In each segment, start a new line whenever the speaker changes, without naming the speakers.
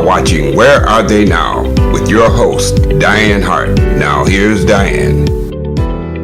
watching Where Are They Now with your host, Dianne Hart. Now here's Dianne.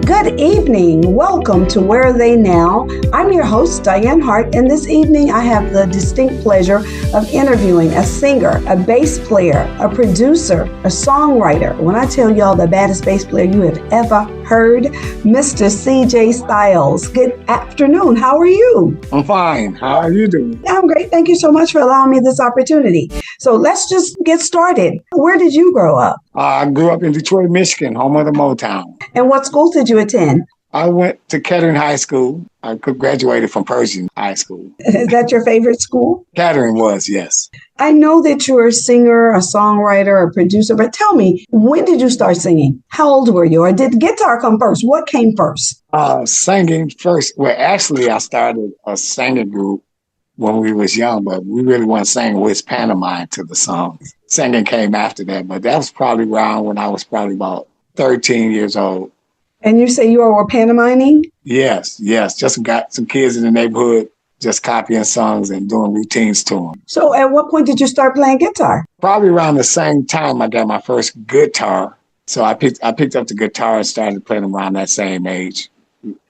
Good evening. Welcome to Where Are They Now? I'm your host, Dianne Hart, and this evening I have the distinct pleasure of interviewing a singer, a bass player, a producer, a songwriter. When I tell y'all the baddest bass player you have ever heard, Mr. CJ Styles. Good afternoon. How are you?
I'm fine. How are you doing?
I'm great. Thank you so much for allowing me this opportunity. So let's just get started. Where did you grow up?
I grew up in Detroit, Michigan, home of the Motown.
And what school did you attend?
I went to Kettering High School. I graduated from Pershing High School.
Is that your favorite school?
Kettering was, yes.
I know that you're a singer, a songwriter, a producer, but tell me, when did you start singing? How old were you? Or did guitar come first? What came first?
Singing first. Well, actually, I started a singing group when we was young, but we really weren't singing. We was pantomime to the songs. Singing came after that, but that was probably around when I was probably about 13 years old.
And you say you were pantomiming?
Yes. Just got some kids in the neighborhood just copying songs and doing routines to them.
So at what point did you start playing guitar?
Probably around the same time I got my first guitar. So I picked up the guitar and started playing around that same age,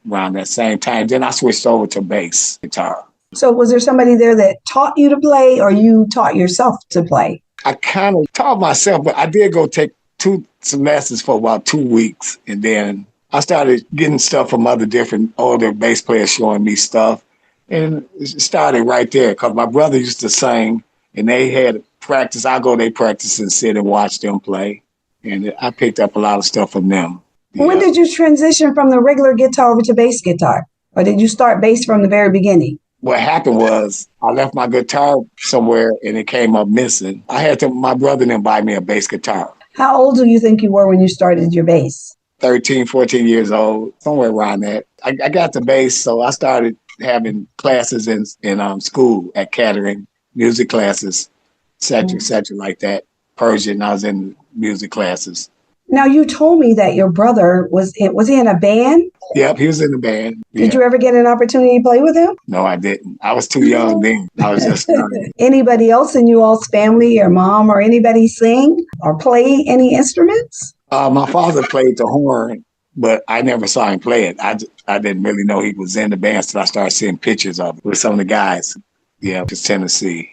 around that same time. Then I switched over to bass guitar.
So was there somebody there that taught you to play, or you taught yourself to play?
I kind of taught myself, but I did go take some lessons for about 2 weeks. And then I started getting stuff from other different older bass players showing me stuff. And it started right there because my brother used to sing and they had practice. I go to their practice and sit and watch them play. And I picked up a lot of stuff from them.
When did you transition from the regular guitar over to bass guitar? Or did you start bass from the very beginning?
What happened was I left my guitar somewhere and it came up missing. My brother didn't buy me a bass guitar.
How old do you think you were when you started your bass?
13, 14 years old, somewhere around that. I got the bass, so I started having classes in school at Kettering, music classes, et cetera, like that. Persian, I was in music classes.
Now, you told me that your brother was he in a band?
Yep, he was in the band.
Did you ever get an opportunity to play with him?
No, I didn't. I was too young then. I was just starting.
Anybody else in you all's family, your mom or anybody sing or play any instruments?
My father played the horn, but I never saw him play it. I didn't really know he was in the band until I started seeing pictures of it with some of the guys. Yeah, it's Tennessee.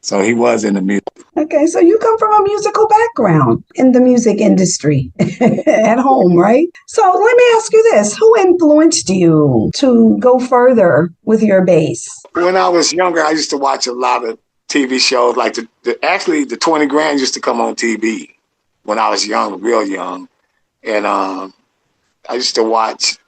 So he was in the music.
Okay, so you come from a musical background in the music industry at home, right? So let me ask you this. Who influenced you to go further with your bass?
When I was younger, I used to watch a lot of TV shows. Like the 20 Grand used to come on TV when I was young, real young. And I used to watch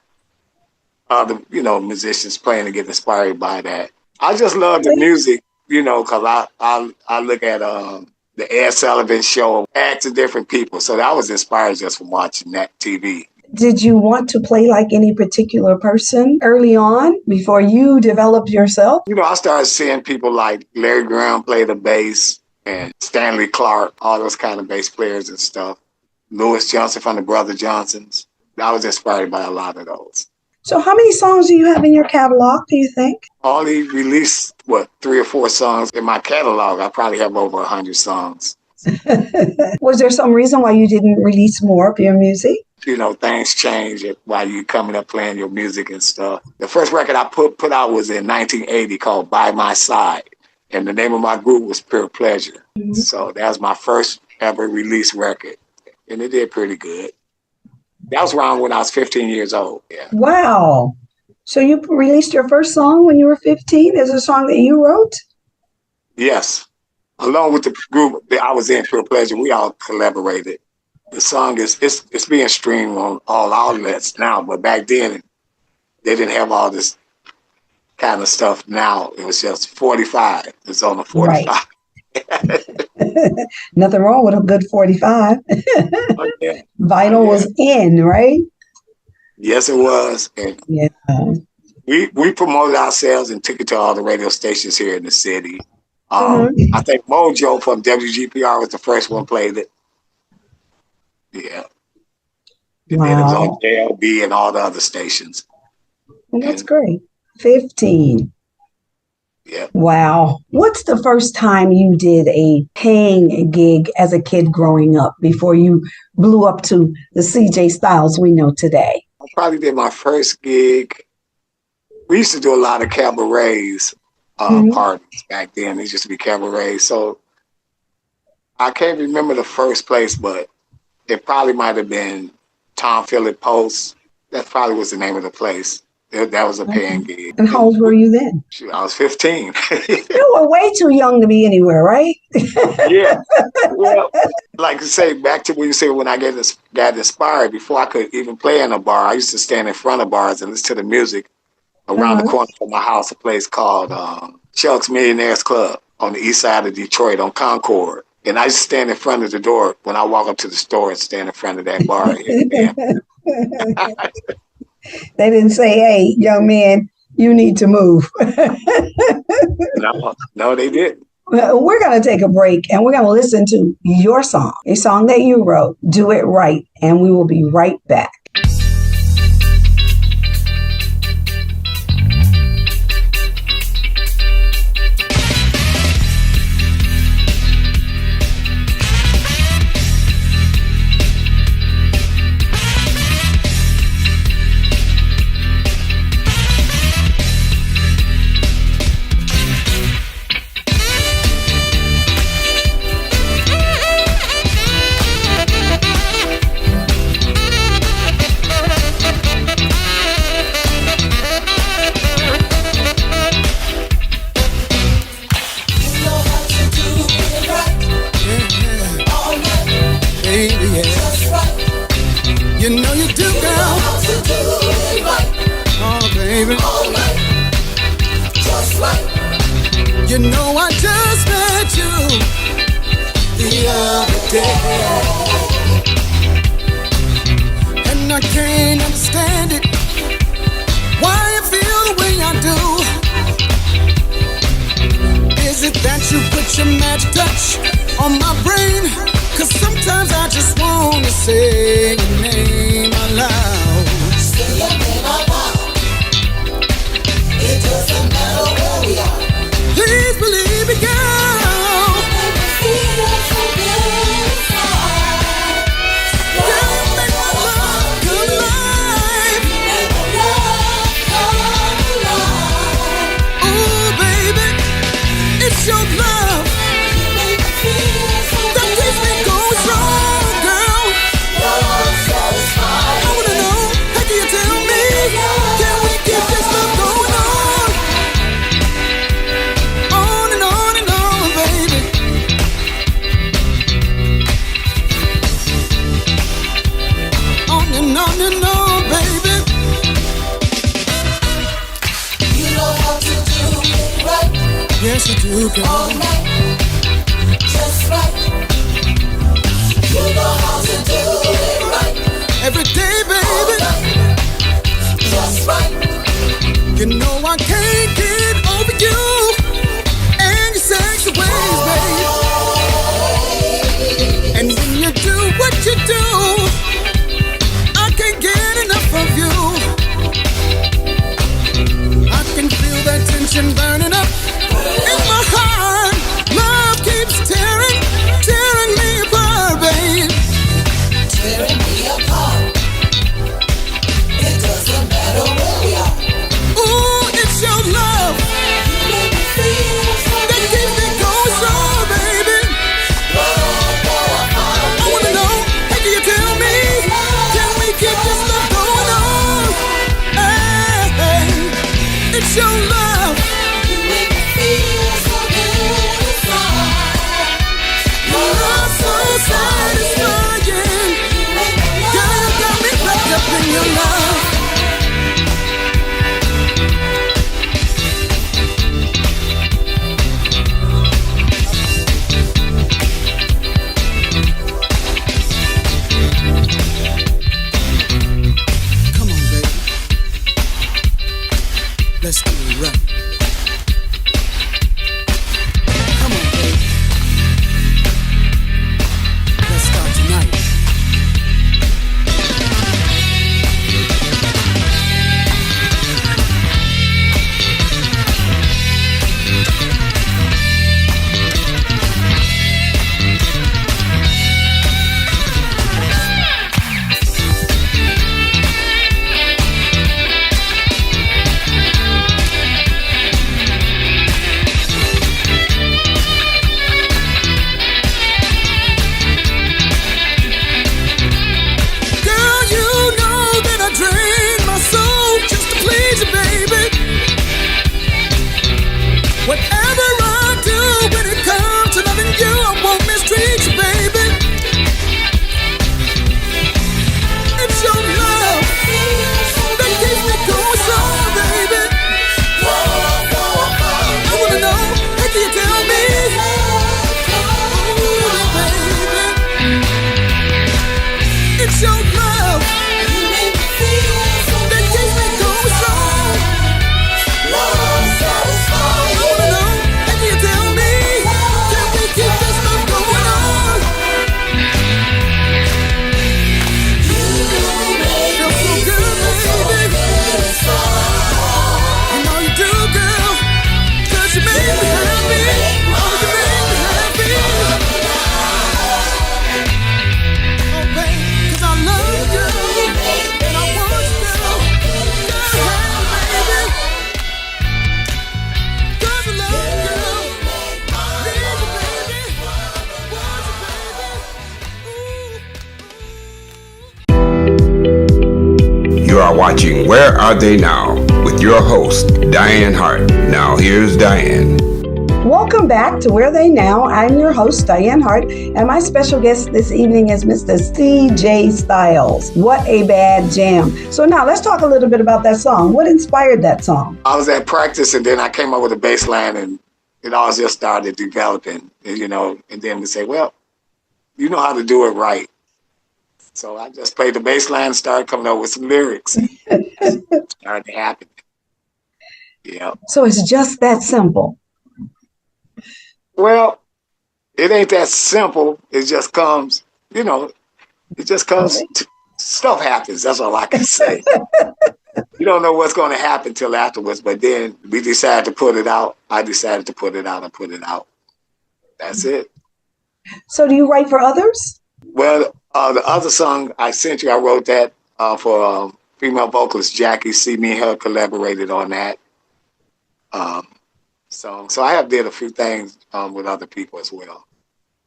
other, musicians playing and get inspired by that. I just love the music. Because I look at the Ed Sullivan Show, act to different people. So I was inspired just from watching that TV.
Did you want to play like any particular person early on before you developed yourself?
I started seeing people like Larry Graham play the bass and Stanley Clarke, all those kind of bass players and stuff. Louis Johnson from the Brother Johnsons. I was inspired by a lot of those.
So how many songs do you have in your catalog, do you think?
Only released, 3 or 4 songs in my catalog. I probably have over 100 songs.
Was there some reason why you didn't release more of your music?
Things change while you're coming up playing your music and stuff. The first record I put out was in 1980 called By My Side. And the name of my group was Pure Pleasure. Mm-hmm. So that was my first ever release record. And it did pretty good. That was around when I was 15 years old. Yeah.
Wow. So you released your first song when you were 15? Is it a song that you wrote?
Yes. Along with the group that I was in, Pure Pleasure, we all collaborated. The song it's being streamed on all outlets now, but back then they didn't have all this kind of stuff now. It was just 45. It's on the 45. Right.
Nothing wrong with a good 45.
Okay.
Vinyl was in, right?
Yes, it was. And
yeah.
We promoted ourselves and took it to all the radio stations here in the city.
Mm-hmm.
I think Mojo from WGPR was the first one played it. Yeah. And then it was on JLB and all the other stations.
Well, that's great. 15.
Yeah.
Wow. What's the first time you did a paying gig as a kid growing up before you blew up to the CJ Styles we know today?
I probably did my first gig. We used to do a lot of cabarets, parties back then. It used to be cabarets. So I can't remember the first place, but it probably might have been Tom Phillip Post. That probably was the name of the place. That was a paying gig.
And how old were you then?
I was 15.
You were way too young to be anywhere, right?
Yeah. Well, like I say, back to what you said, when I got inspired, before I could even play in a bar, I used to stand in front of bars and listen to the music around the corner from my house, a place called Chuck's Millionaires Club on the east side of Detroit on Concord. And I used to stand in front of the door when I walk up to the store and stand in front of that bar.
They didn't say, hey, young man, you need to move.
No, they didn't.
We're going to take a break and we're going to listen to your song, a song that you wrote, Do It Right, and we will be right back.
You know I just met you the other day, and I can't understand it, why you feel the way I do. Is it that you put your magic touch on my brain? 'Cause sometimes I just wanna say your name out loud. Say your name out loud. It doesn't matter where we are. Please believe me, girl. Make me feel so good inside. You make my love come alive. You make my love come alive. Ooh, baby, it's your love. You make me feel so good. That keeps me going strong, girl. Your love satisfies. I wanna know, how can you tell me? Can we keep this love going on? No, baby. You know how to do it right. Yes, you do, girl. All night, just right. You know how to do it right. Every day, baby. All night, just right. You know I can't get over you and your sexy ways, baby. And when you do what you do, get enough of you. I can feel that tension burning up in my heart. Love keeps tearing me apart, babe. Tearing me apart. It doesn't matter where we are. Ooh, it's your love. You make
are watching Where Are They Now with your host, Dianne Hart. Now here's Dianne.
Welcome back to Where They Now. I'm your host, Dianne Hart, and my special guest this evening is Mr. C.J. Styles. What a bad jam. So now let's talk a little bit about that song. What inspired that song?
I was at practice, and then I came up with a bass line, and it all just started developing, and then we say, well, you know how to do it right. So I just played the bass line and started coming up with some lyrics. It started to happen. Yeah.
So it's just that simple.
Well, it ain't that simple. It just comes, stuff happens. That's all I can say. You don't know what's going to happen till afterwards, but then we decided to put it out. I decided to put it out and put it out. That's it.
So do you write for others?
Well, the other song I sent you, I wrote that for female vocalist Jackie C. Me and her collaborated on that. So I have did a few things with other people as well.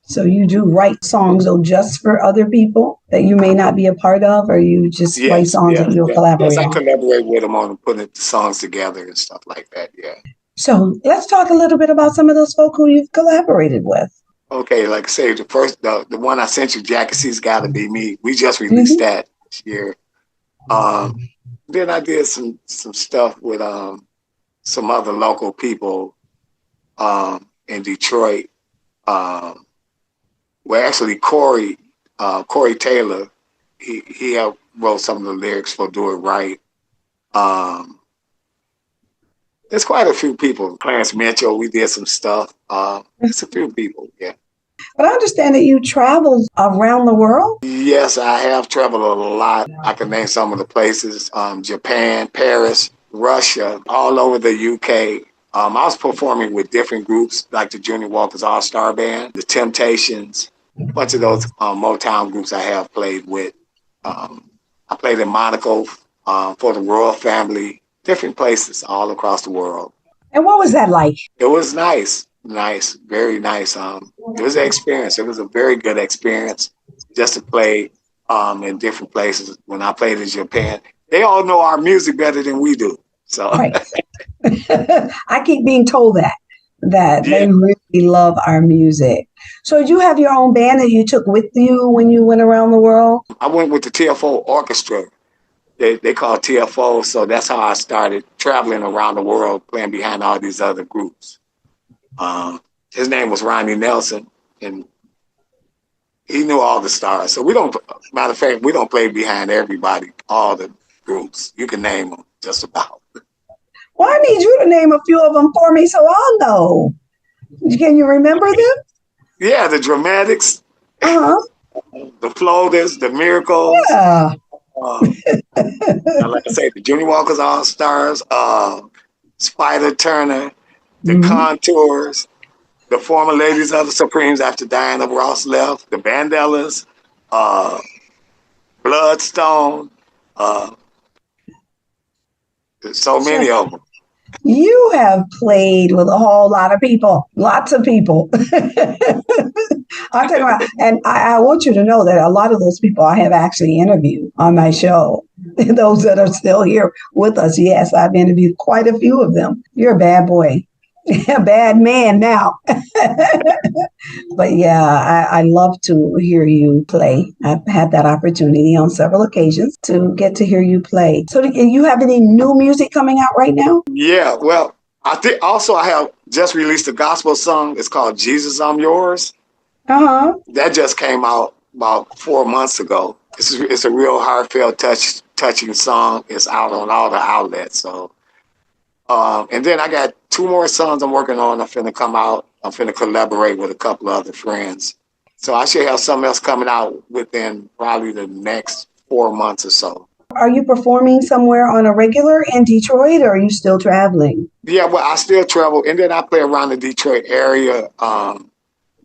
So you do write songs just for other people that you may not be a part of, or you just write songs that you'll collaborate on?
Yes, I collaborate with them on putting the songs together and stuff like that, yeah.
So let's talk a little bit about some of those folk who you've collaborated with.
Okay, like I say, the one I sent you, Jackie C's Gotta Be Me, we just released that this year. Then I did some stuff with some other local people in Detroit. Well, actually, Corey Taylor, he helped wrote some of the lyrics for Do It Right. There's quite a few people. Clarence Mitchell, we did some stuff. There's a few people, yeah.
But I understand that you traveled around the world?
Yes, I have traveled a lot. I can name some of the places. Japan, Paris, Russia, all over the UK. I was performing with different groups like the Junior Walker's All-Star Band, The Temptations, a bunch of those Motown groups I have played with. I played in Monaco for the royal family, different places all across the world.
And what was that like?
It was nice, very nice. It was an experience. It was a very good experience just to play in different places. When I played in Japan, they all know our music better than we do. So
right. I keep being told that they really love our music. So did you have your own band that you took with you when you went around the world? I
went with the TFO Orchestra. They call it TFO, so that's how I started traveling around the world, playing behind all these other groups. His name was Ronnie Nelson, and he knew all the stars. So matter of fact, we don't play behind everybody, all the groups. You can name them just about.
Well, I need you to name a few of them for me so I'll know. Can you remember them?
Yeah, the Dramatics, the Floaters, the Miracles.
Yeah.
Like I say, the Junior Walker's All-Stars, Spider Turner, the Contours, the former Ladies of the Supremes after Diana Ross left, the Vandellas, Bloodstone, there's so many of them.
You have played with a whole lot of people, lots of people. I'll tell you what, and I want you to know that a lot of those people I have actually interviewed on my show. Those that are still here with us, yes, I've interviewed quite a few of them. You're a bad boy, a bad man now. But yeah, I love to hear you play. I've had that opportunity on several occasions to get to hear you play. So do you have any new music coming out right now?
Yeah, well, I think also I have just released a gospel song. It's called Jesus, I'm Yours. That just came out about 4 months ago. It's a real heartfelt, touching song. It's out on all the outlets. So, and then I got 2 more songs I'm working on. I'm finna come out. I'm finna collaborate with a couple of other friends. So I should have something else coming out within probably the next 4 months or so.
Are you performing somewhere on a regular in Detroit, or are you still traveling?
Yeah, well, I still travel, and then I play around the Detroit area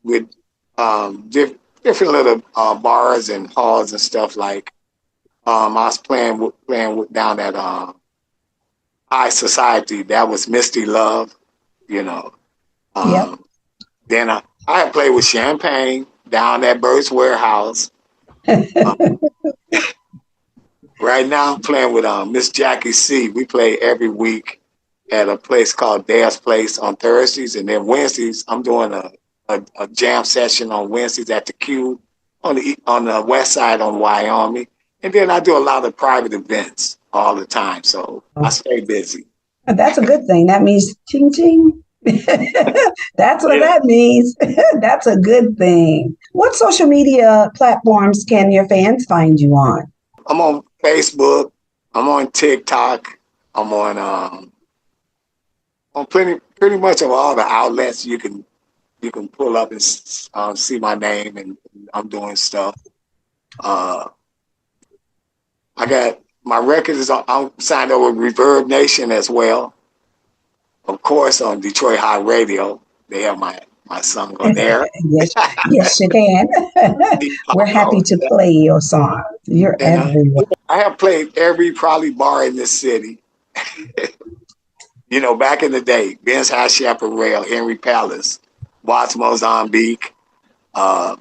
with different little bars and halls and stuff. Like I was playing with down at I Society. That was Misty Love, Yep. Then I had played with Champagne down at Bert's Warehouse. Right now, I'm playing with Miss Jackie C. We play every week at a place called Dad's Place on Thursdays, and then Wednesdays, I'm doing a jam session on Wednesdays at the Q on the west side on Wyoming. And then I do a lot of private events all the time, so I stay busy.
That's a good thing. That means ching ching. That's what that means. That's a good thing. What social media platforms can your fans find you on?
I'm on Facebook. I'm on TikTok. I'm on pretty much of all the outlets you can pull up and see my name, and I'm doing stuff. I got my records. I'm signed up with Reverb Nation as well. Of course, on Detroit High Radio, they have my song on there.
yes, you can. We're happy to play your song. You're everywhere.
I have played every probably bar in this city. You know, back in the day, Ben's High Chaparral, Henry Palace, Watts Mozambique,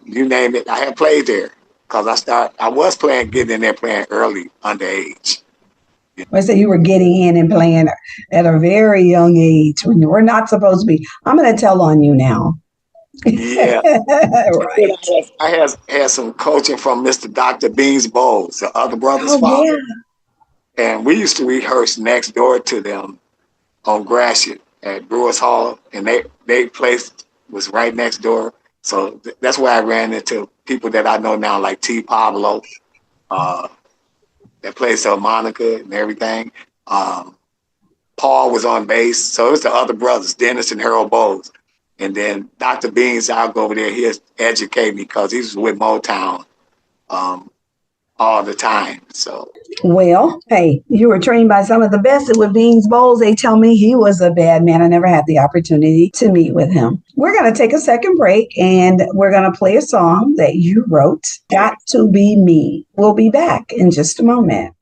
you name it. I have played there because I was getting in there playing early, underage.
I said you were getting in and playing at a very young age when you were not supposed to be. I'm going to tell on you now.
Yeah. Right. I had some coaching from Mr. Dr. Beans Bowles, the other brother's father. Yeah. And we used to rehearse next door to them on Gratiot at Brewers Hall, and they place was right next door. So that's where I ran into people that I know now, like T. Pablo, that plays harmonica and everything. Paul was on bass. So it was the other brothers, Dennis and Harold Bowles. And then Dr. Beans, I'll go over there. He'll educate me because he was with Motown all the time. So,
well, hey, you were trained by some of the best with Beans Bowles. They tell me he was a bad man. I never had the opportunity to meet with him. We're going to take a second break, and we're going to play a song that you wrote, Got to Be Me. We'll be back in just a moment.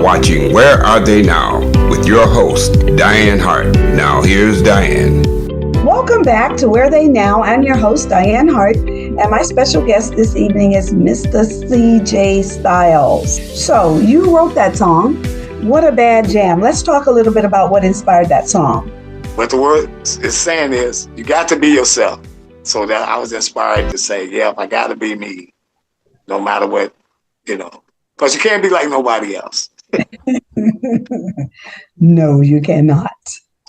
watching Where Are They Now with your host, Dianne Hart. Now here's Dianne.
Welcome back to Where They Now. I'm your host, Dianne Hart, and my special guest this evening is Mr. C.J. Styles. So you wrote that song, What a Bad Jam. Let's talk a little bit about what inspired that song.
What the word is saying is, you got to be yourself. So that I was inspired to say, yeah, I got to be me, no matter what, because you can't be like nobody else.
No, you cannot.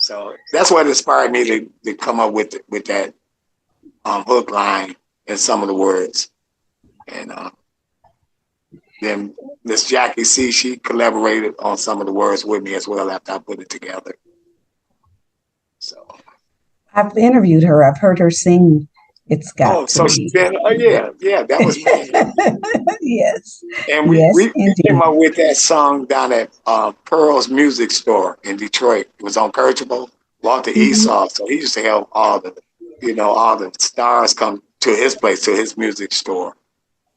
So that's what inspired me to come up with that hook line and some of the words. And then Miss Jackie C, she collaborated on some of the words with me as well after I put it together. So
I've interviewed her. I've heard her sing. It's got to be.
Yeah, that was me.
Yes.
And we came up with that song down at Pearl's Music Store in Detroit. It was unpurchasable. Walter Esau. So he used to have all the stars come to his place, to his music store.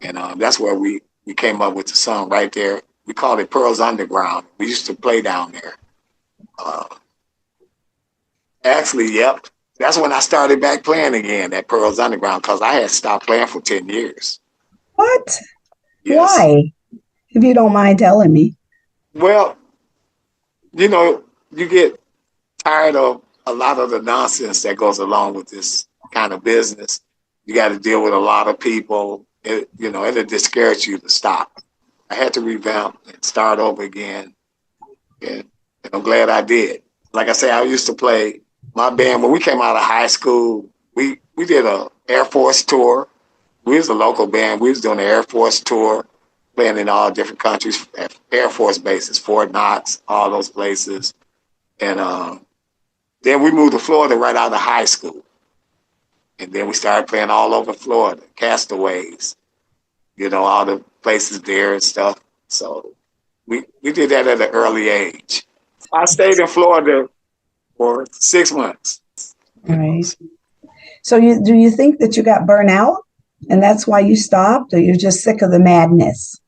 And that's where we came up with the song right there. We called it Pearl's Underground. We used to play down there. Actually, yep. That's when I started back playing again at Pearl's Underground, because I had stopped playing for 10 years.
What?
Yes.
Why? If you don't mind telling me.
Well, you get tired of a lot of the nonsense that goes along with this kind of business. You got to deal with a lot of people. It'll discourage you to stop. I had to revamp and start over again. And I'm glad I did. Like I say, I used to play my band. When we came out of high school, we did a Air Force tour. We was a local band. We was doing an Air Force tour, playing in all different countries, at Air Force bases, Fort Knox, all those places. And then we moved to Florida right out of high school. And then we started playing all over Florida, Castaways, all the places there and stuff. So we did that at an early age. I stayed in Florida for 6 months.
Right. So do you think that you got burnt out and that's why you stopped, or you're just sick of the madness?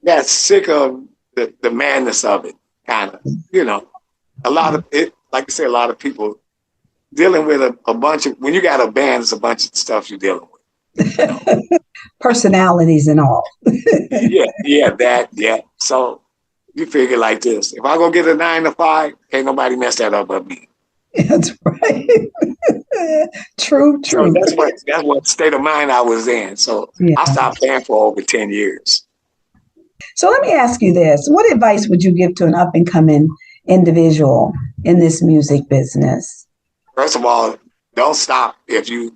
Yeah, sick of the madness of it, kind of. A lot of it, like I say, a lot of people dealing with a bunch of, when you got a band, it's a bunch of stuff you're dealing with.
Personalities and all.
Yeah. So you figure like this: if I go get a 9 to 5, ain't nobody mess that up but me.
That's right. True.
So that's what state of mind I was in. So yeah. I stopped playing for over 10 years.
So let me ask you this: what advice would you give to an up and coming individual in this music business?
First of all, don't stop if you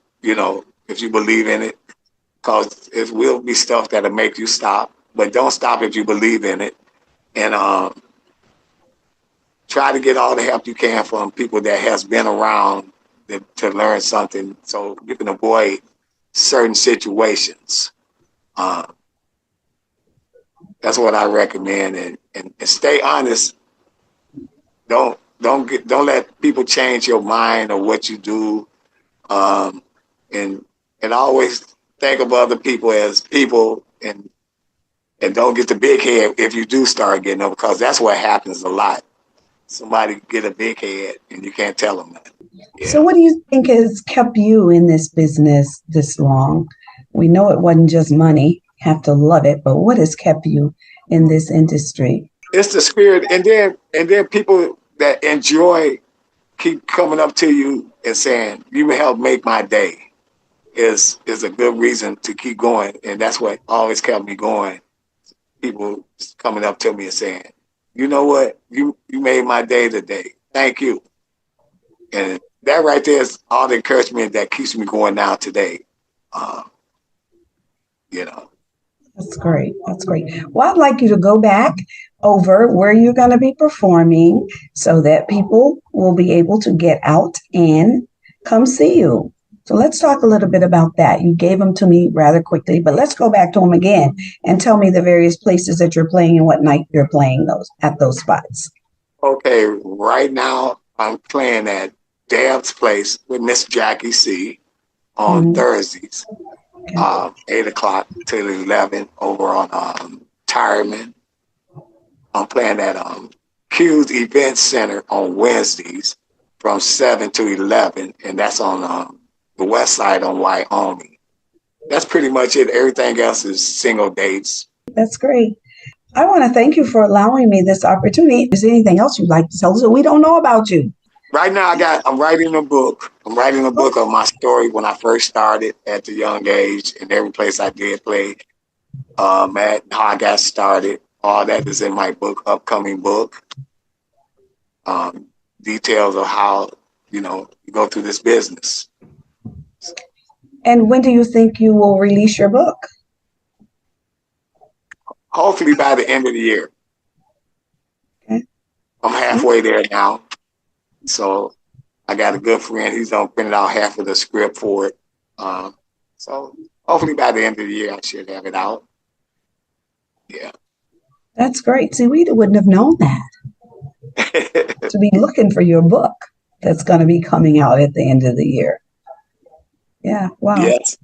believe in it, because it will be stuff that'll make you stop. But don't stop if you believe in it. And try to get all the help you can from people that has been around to learn something, so you can avoid certain situations. That's what I recommend, and stay honest. Don't let people change your mind or what you do, and always think of other people as people, and don't get the big head if you do start getting them, because that's what happens a lot. Somebody get a big head and you can't tell them that. Yeah.
So what do you think has kept you in this business this long? We know it wasn't just money, have to love it, but what has kept you in this industry?
It's the spirit, and then people that enjoy keep coming up to you and saying, you helped make my day, is a good reason to keep going. And that's what always kept me going. People coming up to me and saying, you know what, you made my day today. Thank you. And that right there is all the encouragement that keeps me going now today.
That's great. Well, I'd like you to go back over where you're going to be performing so that people will be able to get out and come see you. So let's talk a little bit about that. You gave them to me rather quickly, but let's go back to them again and tell me the various places that you're playing and what night you're playing at those spots.
Okay, right now I'm playing at Dab's Place with Miss Jackie C on Thursdays, 8 o'clock till 11 over on Tireman. I'm playing at Q's Event Center on Wednesdays from 7 to 11, and that's on the west side on Wyoming. That's pretty much it. Everything else is single dates.
That's great. I want to thank you for allowing me this opportunity. Is there anything else you'd like to tell us that we don't know about you?
Right now, I'm writing a book. I'm writing a book of my story when I first started at the young age and every place I did play, how I got started. All that is in my book, upcoming book. Details of how, you go through this business.
And when do you think you will release your book?
Hopefully by the end of the year.
Okay.
I'm halfway there now. So I got a good friend. He's going to print out half of the script for it. So hopefully by the end of the year, I should have it out. Yeah.
That's great. See, we wouldn't have known that. To be looking for your book that's going to be coming out at the end of the year. Yeah. Wow.
Yes.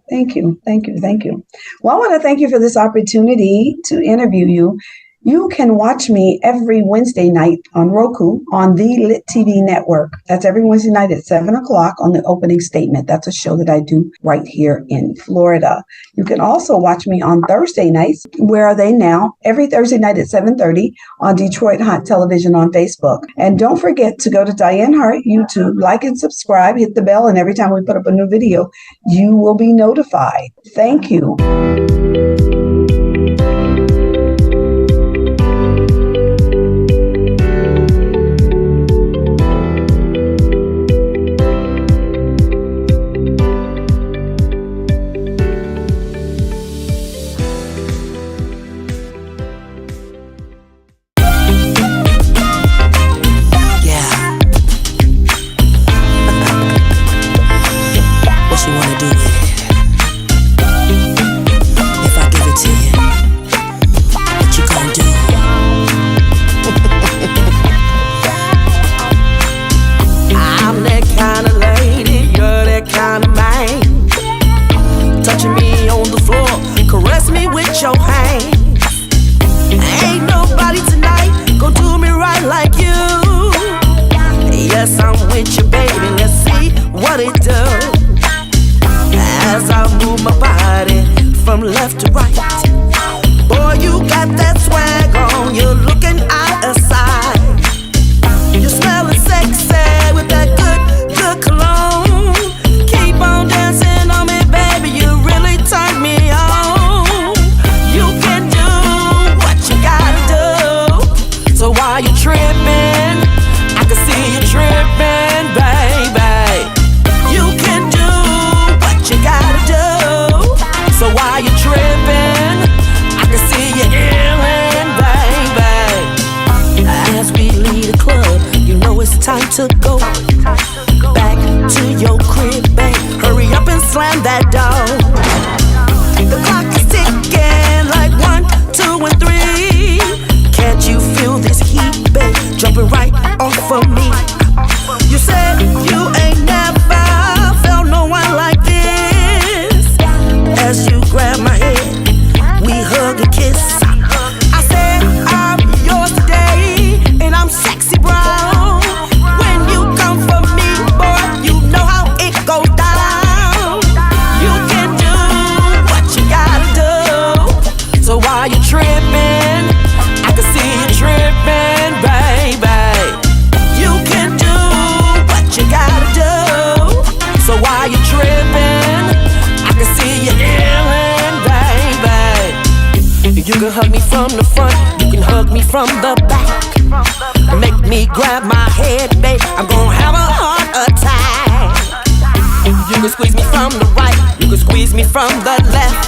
Thank you. Thank you. Thank you. Well, I want to thank you for this opportunity to interview you. You can watch me every Wednesday night on Roku on the Lit TV network. That's every Wednesday night at 7 o'clock on The Opening Statement. That's a show that I do right here in Florida. You can also watch me on Thursday nights, Where Are They Now? Every Thursday night at 7:30 on Detroit Hot Television on Facebook. And don't forget to go to Dianne Hart YouTube, like and subscribe, hit the bell, and every time we put up a new video, you will be notified. Thank you.
To go back to your crib, babe. Hurry up and slam that door. The clock is ticking like 1, 2, and 3. Can't you feel this heat, babe, jumping right off of me? You said you ain't never felt no one like this. As you grab my head, we hug and kiss. I said I'm yours today, and I'm sexy brown. Tripping, I can see you tripping, baby. You can do what you gotta do. So why you tripping? I can see you illin', baby. You can hug me from the front, you can hug me from the back. Make me grab my head, babe. I'm gonna have a heart attack. You can squeeze me from the right, you can squeeze me from the left.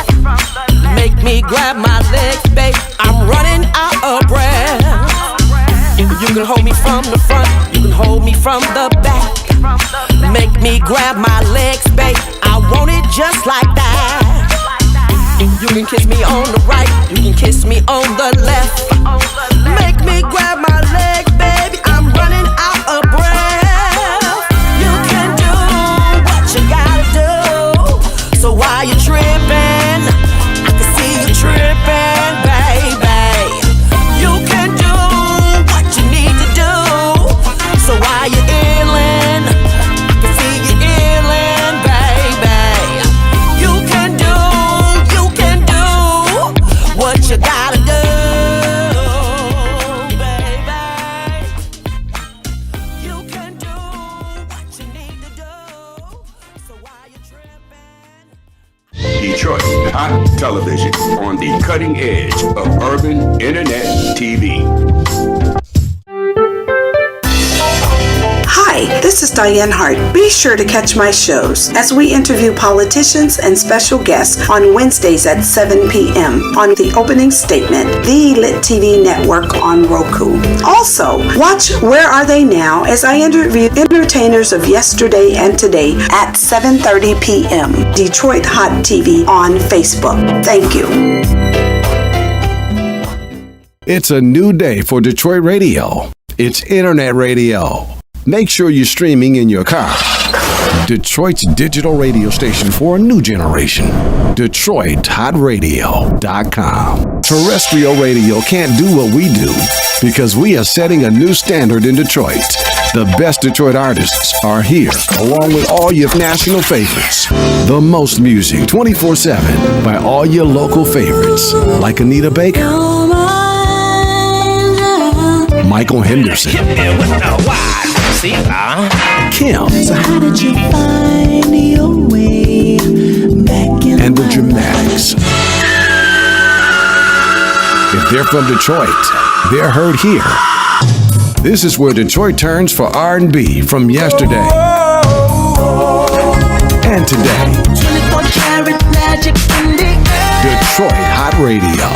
Make me grab my legs, babe. I'm running out of breath. You can hold me from the front, you can hold me from the back. Make me grab my legs, babe. I want it just like that. You can kiss me on the right, you can kiss me on the left. Make me grab my legs, baby. I'm running out of breath. You can do what you gotta do. So why you tripping? Tripping, baby. You can you illin'. I can see you illin', baby. You can do what you gotta do, baby. You can do what you need to do. So why you trippin'?
Detroit Hot Television on the cutting edge of urban internet TV.
Hi, this is Dianne Hart. Be sure to catch my shows as we interview politicians and special guests on Wednesdays at 7 p.m. on The Opening Statement, the Lit TV network on Roku. Also, watch Where Are They Now as I interview entertainers of yesterday and today at 7:30 p.m. Detroit Hot TV on Facebook. Thank you.
It's a new day for Detroit radio. It's internet radio. Make sure you're streaming in your car. Detroit's digital radio station for a new generation. DetroitHotRadio.com. Terrestrial radio can't do what we do because we are setting a new standard in Detroit. The best Detroit artists are here, along with all your national favorites. The most music 24/7 by all your local favorites, like Anita Baker, Michael Henderson, Kim,
So how did you find your way back in
and the Dramatics. If they're from Detroit, they're heard here. This is where Detroit turns for R&B from yesterday and today.
24 karat magic in the air.
Detroit Hot Radio.